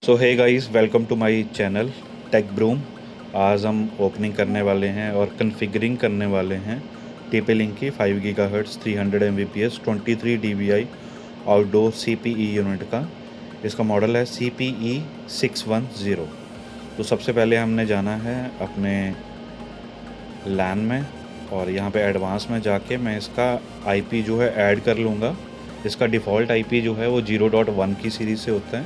So hey guys, welcome to my channel Tech Broom. आज हम opening करने वाले हैं और कन्फिगरिंग करने वाले हैं TP लिंक की 5 GHz 300 Mbps 23 dBi outdoor CPE unit का। इसका मॉडल है CPE 610। तो सबसे पहले हमने जाना है अपने लैन में और यहाँ पे एडवांस में जाके मैं इसका IP जो है ऐड कर लूँगा। इसका डिफ़ॉल्ट IP जो है वो 0.1 की सीरीज़ से होता है,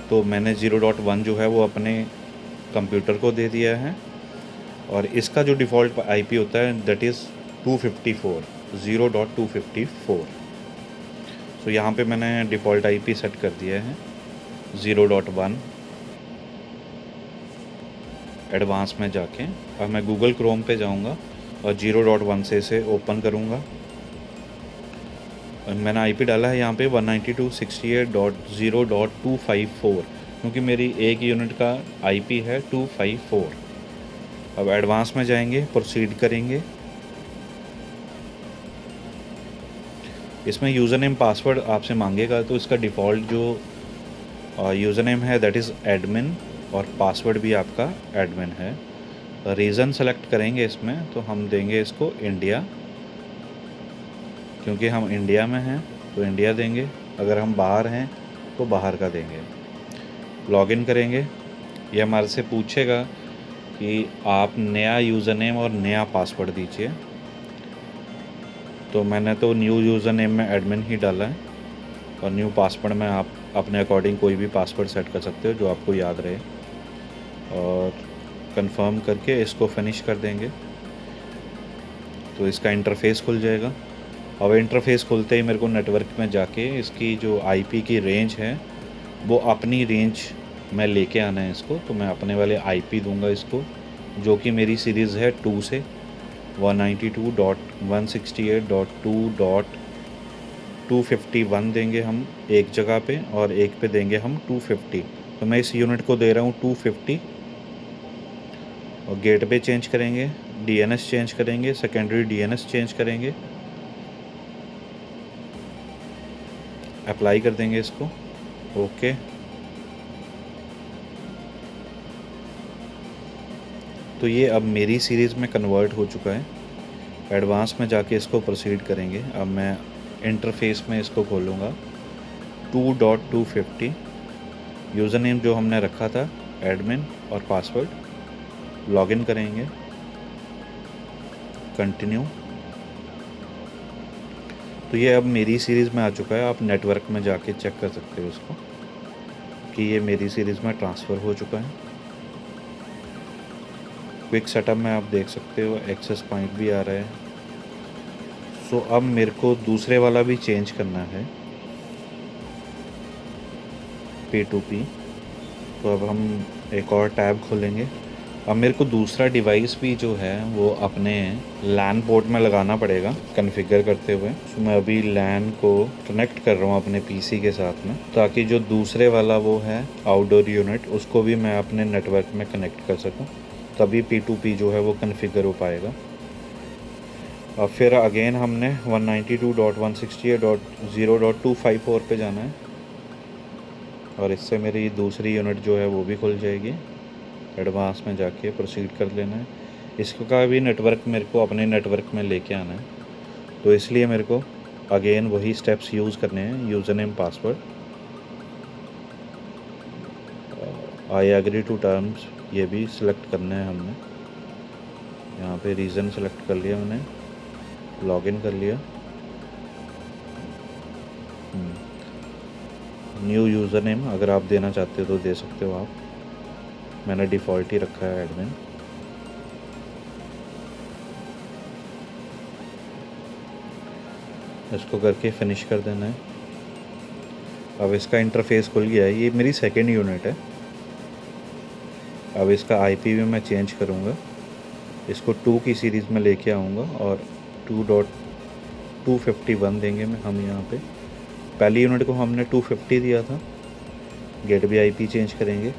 तो मैंने 0.1 जो है वो अपने कंप्यूटर को दे दिया है। और इसका जो डिफ़ॉल्ट IP होता है दैट इज़ 254 0.254। सो यहाँ पे मैंने डिफ़ॉल्ट IP सेट कर दिया है 0.1। एडवांस में जाके अब मैं गूगल क्रोम पे जाऊँगा और 0.1 से इसे ओपन करूँगा। मैंने IP डाला है यहाँ पे 192.68.0.254 क्योंकि मेरी एक यूनिट का IP है 254। अब एडवांस में जाएंगे, प्रोसीड करेंगे। इसमें यूज़र नेम पासवर्ड आपसे मांगेगा, तो इसका डिफ़ॉल्ट जो यूज़र नेम है दैट इज़ एडमिन और पासवर्ड भी आपका एडमिन है। रीज़न सेलेक्ट करेंगे इसमें, तो हम देंगे इसको इंडिया, क्योंकि हम इंडिया में हैं तो इंडिया देंगे। अगर हम बाहर हैं तो बाहर का देंगे। लॉगिन करेंगे। ये हमारे से पूछेगा कि आप नया यूज़र नेम और नया पासवर्ड दीजिए, तो मैंने तो न्यू यूज़र नेम में एडमिन ही डाला है और न्यू पासवर्ड में आप अपने अकॉर्डिंग कोई भी पासवर्ड सेट कर सकते हो जो आपको याद रहे। और कंफर्म करके इसको फिनिश कर देंगे तो इसका इंटरफेस खुल जाएगा। अब इंटरफेस खुलते ही मेरे को नेटवर्क में जाके इसकी जो IP की रेंज है वो अपनी रेंज में लेके आना है इसको। तो मैं अपने वाले IP दूंगा इसको, जो कि मेरी सीरीज़ है 2 से 192.168.2.251 देंगे हम एक जगह पे, और एक पे देंगे हम 250। तो मैं इस यूनिट को दे रहा हूँ 250। और गेट पे चेंज करेंगे, DNS चेंज करेंगे, सेकेंडरी DNS चेंज करेंगे, अप्लाई कर देंगे इसको। ओके। तो ये अब मेरी सीरीज़ में कन्वर्ट हो चुका है। एडवांस में जाके इसको प्रोसीड करेंगे। अब मैं इंटरफेस में इसको खोलूँगा 2.250। यूज़र नेम जो हमने रखा था एडमिन और पासवर्ड, लॉगिन करेंगे, कंटिन्यू। तो ये अब मेरी सीरीज़ में आ चुका है। आप नेटवर्क में जाके चेक कर सकते हो इसको कि ये मेरी सीरीज़ में ट्रांसफ़र हो चुका है। क्विक सेटअप में आप देख सकते हो एक्सेस पॉइंट भी आ रहा है। सो अब मेरे को दूसरे वाला भी चेंज करना है P2P। तो अब हम एक और टैब खोलेंगे। अब मेरे को दूसरा डिवाइस भी जो है वो अपने लैन पोर्ट में लगाना पड़ेगा कॉन्फ़िगर करते हुए। तो मैं अभी लैन को कनेक्ट कर रहा हूँ अपने PC के साथ में, ताकि जो दूसरे वाला वो है आउटडोर यूनिट उसको भी मैं अपने नेटवर्क में कनेक्ट कर सकूँ, तभी P2P जो है वो कॉन्फ़िगर हो पाएगा। और फिर अगेन हमने 192.168.0.254 पे जाना है और इससे मेरी दूसरी यूनिट जो है वो भी खुल जाएगी। एडवांस में जाके प्रोसीड कर लेना है। इसका भी नेटवर्क मेरे को अपने नेटवर्क में लेके आना है, तो इसलिए मेरे को अगेन वही स्टेप्स यूज़ करने हैं। Username password, I agree to terms, ये भी सिलेक्ट करना है हमने। यहाँ पे रीज़न सेलेक्ट कर लिया मैंने, लॉगिन कर लिया। न्यू यूज़र नेम अगर आप देना चाहते हो तो दे सकते हो आप, मैंने डिफ़ॉल्ट ही रखा है एडमिन। इसको करके फिनिश कर देना है। अब इसका इंटरफेस खुल गया है। ये मेरी सेकेंड यूनिट है। अब इसका IP भी मैं चेंज करूँगा, इसको 2 की सीरीज़ में लेके आऊँगा और 2.251 देंगे मैं हम यहाँ पे। पहली यूनिट को हमने 250 दिया था। गेट भी IP चेंज करेंगे,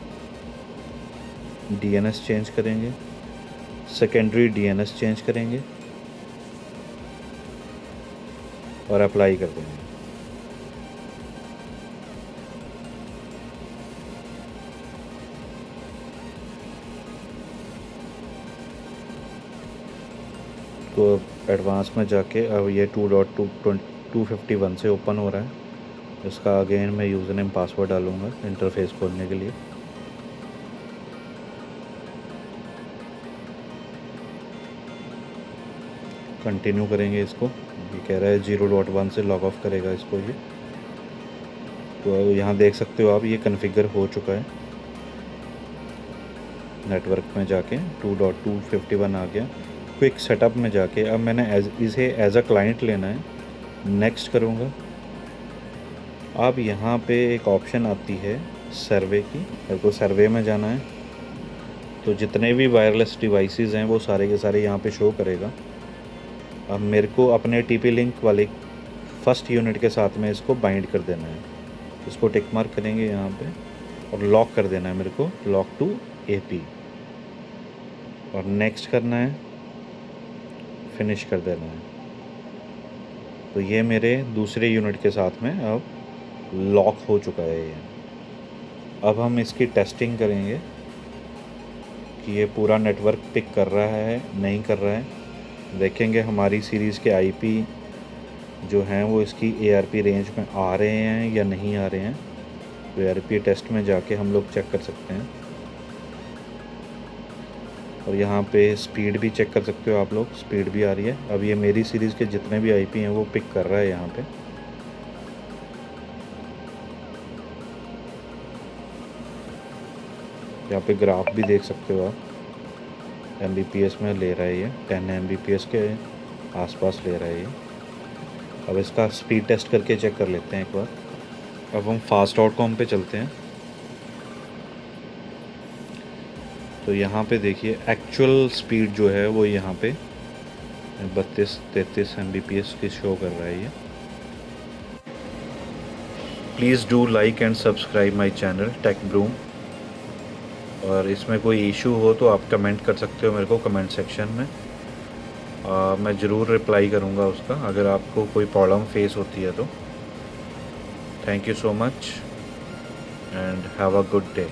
DNS चेंज करेंगे, सेकेंडरी DNS चेंज करेंगे और अप्लाई कर देंगे। इसको एडवांस में जाके अब ये 2.251 से ओपन हो रहा है। इसका अगेन मैं यूज़र नेम पासवर्ड डालूँगा इंटरफेस खोलने के लिए। कंटिन्यू करेंगे इसको। ये कह रहा है 0.1 से लॉग ऑफ करेगा इसको ये। तो यहाँ देख सकते हो आप ये कॉन्फ़िगर हो चुका है। नेटवर्क में जाके 2.251 आ गया। क्विक सेटअप में जाके अब मैंने इसे एज अ क्लाइंट लेना है। नेक्स्ट करूँगा। अब यहाँ पे एक ऑप्शन आती है सर्वे की, मेरे को सर्वे में जाना है। तो जितने भी वायरलेस डिवाइसेस हैं वो सारे के सारे यहाँ पे शो करेगा। अब मेरे को अपने TP-Link वाले फर्स्ट यूनिट के साथ में इसको बाइंड कर देना है। इसको टिक मार्क करेंगे यहाँ पे और लॉक कर देना है मेरे को, लॉक टू AP, और नेक्स्ट करना है, फिनिश कर देना है। तो ये मेरे दूसरे यूनिट के साथ में अब लॉक हो चुका है ये। अब हम इसकी टेस्टिंग करेंगे कि ये पूरा नेटवर्क पिक कर रहा है नहीं कर रहा है। देखेंगे हमारी सीरीज़ के IP जो हैं वो इसकी ARP रेंज में आ रहे हैं या नहीं आ रहे हैं। तो ARP टेस्ट में जाके हम लोग चेक कर सकते हैं। और यहाँ पे स्पीड भी चेक कर सकते हो आप लोग, स्पीड भी आ रही है। अब ये मेरी सीरीज़ के जितने भी IP हैं वो पिक कर रहा है यहाँ पे। यहाँ पे ग्राफ भी देख सकते हो आप। Mbps में ले रहा है ये, 10 Mbps के आसपास ले रहा है ये। अब इसका स्पीड टेस्ट करके चेक कर लेते हैं एक बार। अब हम fast.com पे चलते हैं। तो यहाँ पे देखिए एक्चुअल स्पीड जो है वो यहाँ पे 32-33 Mbps की शो कर रहा है ये। Please do like and subscribe my channel Tech Broom. और इसमें कोई इशू हो तो आप कमेंट कर सकते हो मेरे को कमेंट सेक्शन में। मैं ज़रूर रिप्लाई करूँगा उसका, अगर आपको कोई प्रॉब्लम फेस होती है तो। Thank you so much and have a good day.